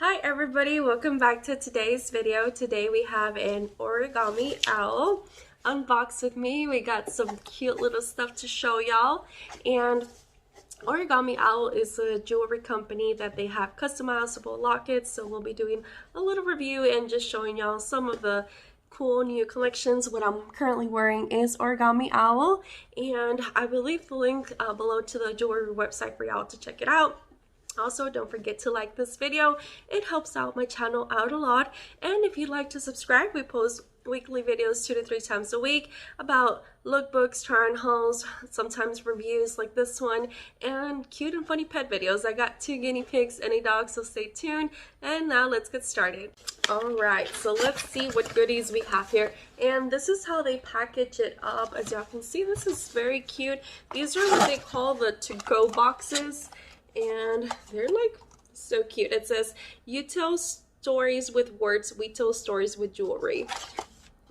Hi everybody, welcome back to today's video. Today we have an origami owl. Unbox with me. We got some cute little stuff to show y'all. And Origami Owl is a jewelry company that they have customizable lockets, so we'll be doing a little review and just showing y'all some of the cool new collections. What I'm currently wearing is Origami Owl, and I will leave the link below to the jewelry website for y'all to check it out. Also, don't forget to like this video. It helps out my channel out a lot. And if you'd like to subscribe, we post weekly videos 2 to 3 times a week about lookbooks, try-on hauls, sometimes reviews like this one, and cute and funny pet videos. I got 2 guinea pigs and a dog, so stay tuned. And now let's get started. Alright, so let's see what goodies we have here. And this is how they package it up. As y'all can see, this is very cute. These are what they call the to-go boxes. And they're like so cute. It says, "You tell stories with words, we tell stories with jewelry."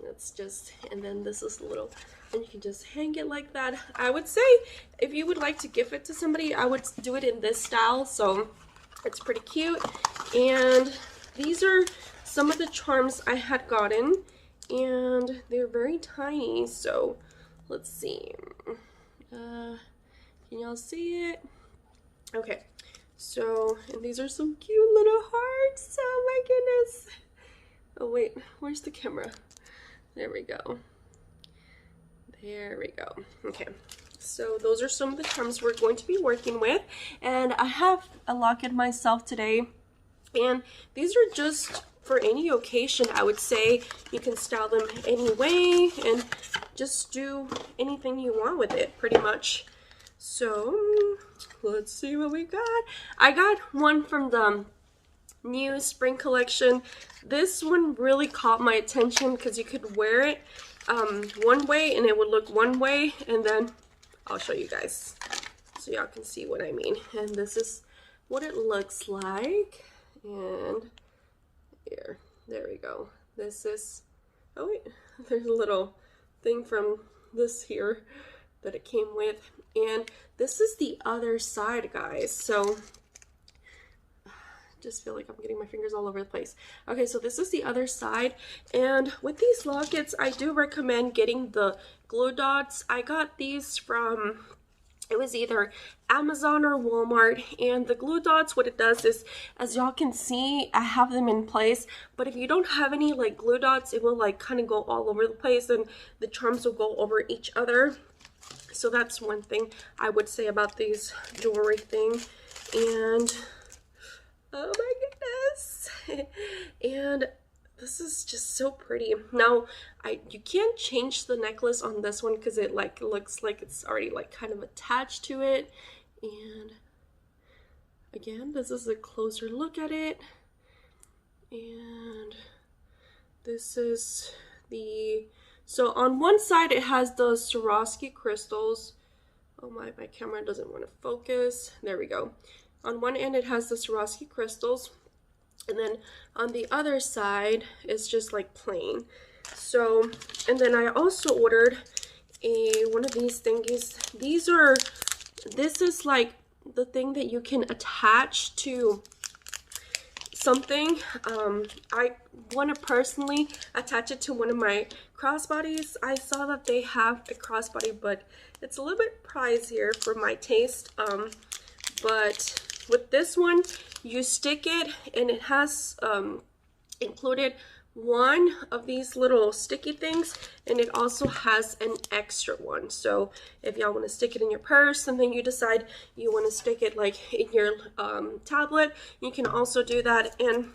That's just, and then this is a little, and you can just hang it like that. I would say if you would like to gift it to somebody, I would do it in this style. So it's pretty cute. And these are some of the charms I had gotten, and they're very tiny. So let's see. Can y'all see it? Okay, so, and these are some cute little hearts. Oh my goodness. Oh wait, where's the camera? There we go. There we go. Okay, so those are some of the charms we're going to be working with. And I have a locket myself today. And these are just for any occasion, I would say. You can style them any way and just do anything you want with it, pretty much. So let's see what we got. I got one from the new spring collection. This one really caught my attention because you could wear it one way and it would look one way, and then I'll show you guys so y'all can see what I mean. And this is what it looks like. And here, there we go. This is, oh wait, there's a little thing from this here that it came with. And this is the other side, guys. So just feel like I'm getting my fingers all over the place. Okay, so this is the other side. And with these lockets, I do recommend getting the glue dots. I got these from, it was either Amazon or Walmart. And the glue dots, what it does is, as y'all can see, I have them in place. But if you don't have any like glue dots, it will like kind of go all over the place and the charms will go over each other. So that's one thing I would say about these jewelry thing. And oh my goodness. And this is just so pretty. Now, you can't change the necklace on this one because it like looks like it's already like kind of attached to it. And again, this is a closer look at it. And this is the, so on one side it has the Swarovski crystals. Oh my camera doesn't want to focus. There we go. On one end it has the Swarovski crystals, and then on the other side it's just like plain. So, and then I also ordered one of these thingies. This is like the thing that you can attach to something. I want to personally attach it to one of my crossbodies. I saw that they have a crossbody, but it's a little bit pricier for my taste. But with this one, you stick it, and it has included one of these little sticky things, and it also has an extra one. So if y'all want to stick it in your purse and then you decide you want to stick it like in your tablet, you can also do that. And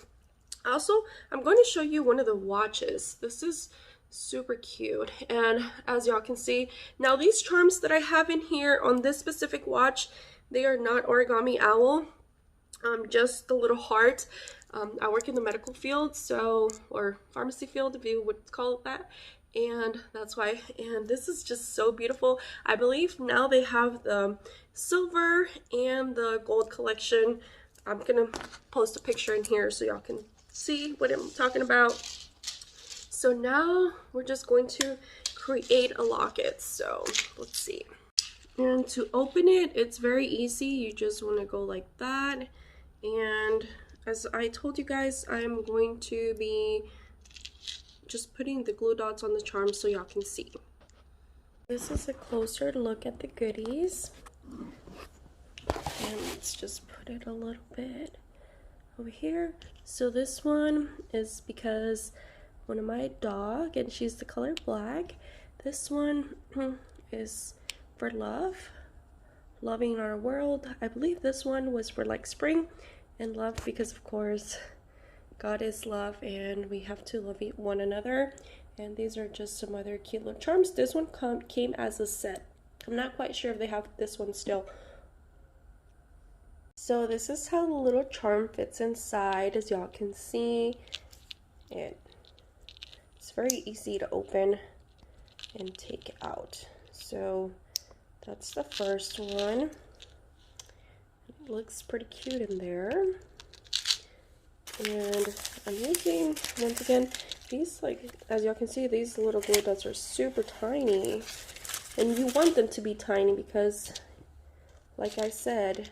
also, I'm going to show you one of the watches. This is super cute, and as y'all can see, now these charms that I have in here on this specific watch, they are not Origami Owl, just the little heart. I work in the medical field, so, or pharmacy field if you would call it that, and that's why. And this is just so beautiful. I believe now they have the silver and the gold collection. I'm gonna post a picture in here so y'all can see what I'm talking about. So now we're just going to create a locket. So let's see. And to open it, it's very easy. You just want to go like that, and as I told you guys, I'm going to be just putting the glue dots on the charms so y'all can see. This is a closer look at the goodies. And let's just put it a little bit over here. So this one is because one of my dog, and she's the color black. This one is for love, loving our world. I believe this one was for like spring and love, because of course God is love and we have to love one another. And these are just some other cute little charms. This one came as a set. I'm not quite sure if they have this one still. So this is how the little charm fits inside, as y'all can see. It's very easy to open and take out. So that's the first one. It looks pretty cute in there. And I'm using, once again, these, like, as y'all can see, these little glue dots are super tiny. And you want them to be tiny because, like I said,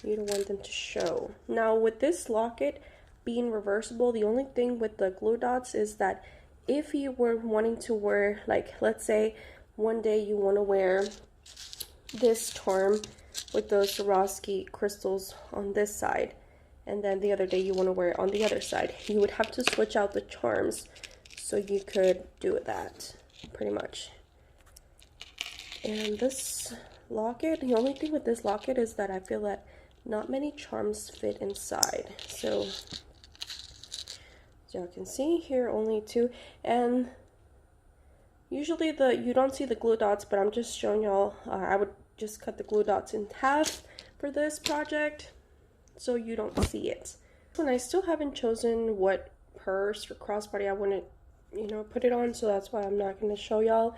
you don't want them to show. Now, with this locket being reversible, the only thing with the glue dots is that if you were wanting to wear, like, let's say one day you want to wear this charm with those Swarovski crystals on this side, and then the other day you want to wear it on the other side, you would have to switch out the charms so you could do that, pretty much. And this locket, the only thing with this locket is that I feel that not many charms fit inside. So as y'all can see here, only two. And usually you don't see the glue dots, but I'm just showing y'all. I would just cut the glue dots in half for this project so you don't see it. And I still haven't chosen what purse or crossbody I want to, put it on, so that's why I'm not going to show y'all.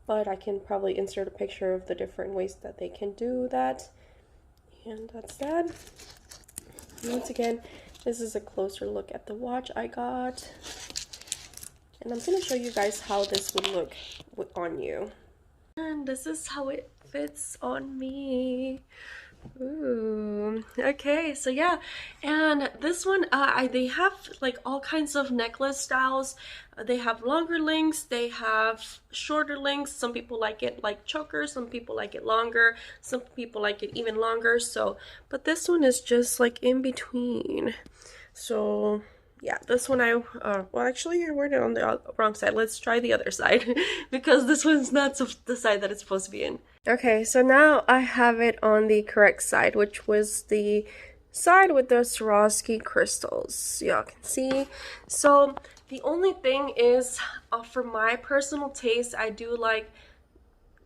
But I can probably insert a picture of the different ways that they can do that. And that's that. Once again, this is a closer look at the watch I got. And I'm going to show you guys how this would look on you. And this is how it fits on me. Ooh, okay, so yeah, and this one, they have like all kinds of necklace styles. They have longer links, they have shorter links. Some people like it like chokers, some people like it longer, some people like it even longer. So, but this one is just like in between. So yeah, this one well, actually I worded it on the wrong side. Let's try the other side because this one's not the side that it's supposed to be in. Okay, so now I have it on the correct side, which was the side with the Swarovski crystals. Y'all can see. So the only thing is, for my personal taste, I do like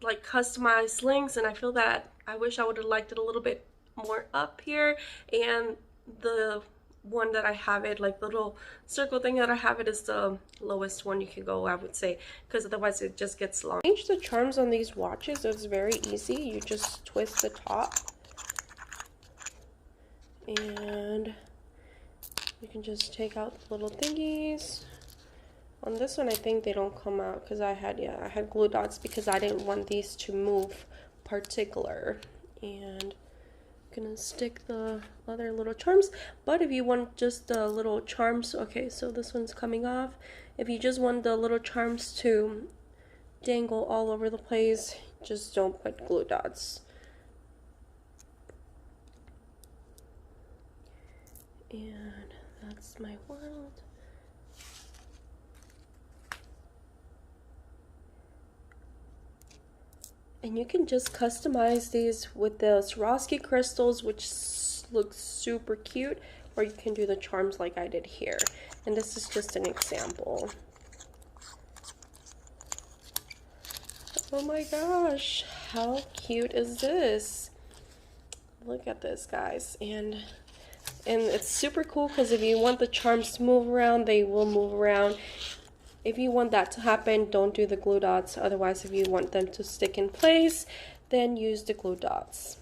customized links, and I feel that I wish I would have liked it a little bit more up here. And the one that I have it, like the little circle thing that I have it, is the lowest one you can go, I would say, because otherwise it just gets long. Change the charms on these watches. It's very easy. You just twist the top and you can just take out the little thingies. On this one, I think they don't come out because I had glue dots because I didn't want these to move particular. And gonna stick the other little charms. But if you want just the little charms, okay, so this one's coming off. If you just want the little charms to dangle all over the place, just don't put glue dots. And that's my world. And you can just customize these with the Swarovski crystals, which looks super cute, or you can do the charms like I did here. And this is just an example. Oh my gosh, how cute is this? Look at this, guys. And it's super cool because if you want the charms to move around, they will move around. If you want that to happen, don't do the glue dots. Otherwise, if you want them to stick in place, then use the glue dots.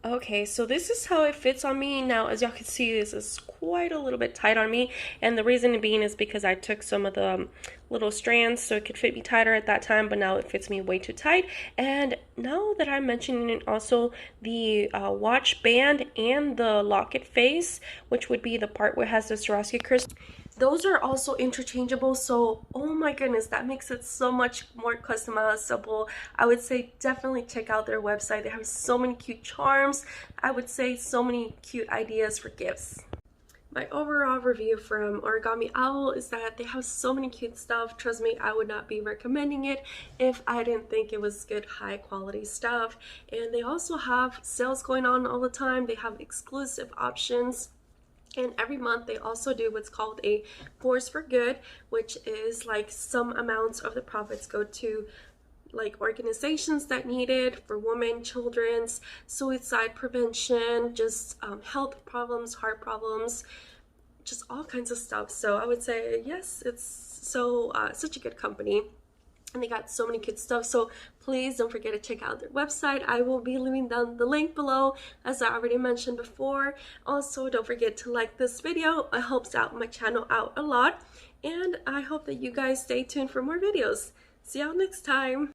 Okay, so this is how it fits on me. Now, as y'all can see, this is quite a little bit tight on me, and the reason being is because I took some of the little strands so it could fit me tighter at that time, but now it fits me way too tight. And now that I'm mentioning it, also the watch band and the locket face, which would be the part where it has the Swarovski crystal, those are also interchangeable. So oh my goodness, that makes it so much more customizable. I would say definitely check out their website. They have so many cute charms. I would say so many cute ideas for gifts. My overall review from Origami Owl is that they have so many cute stuff. Trust me, I would not be recommending it if I didn't think it was good, high quality stuff. And they also have sales going on all the time. They have exclusive options. And every month they also do what's called a Force for Good, which is like some amounts of the profits go to like organizations that need it for women, children's, suicide prevention, just health problems, heart problems, just all kinds of stuff. So I would say yes, it's so such a good company. And they got so many cute stuff, so please don't forget to check out their website. I will be leaving down the link below, as I already mentioned before. Also, don't forget to like this video. It helps out my channel out a lot, and I hope that you guys stay tuned for more videos. See y'all next time.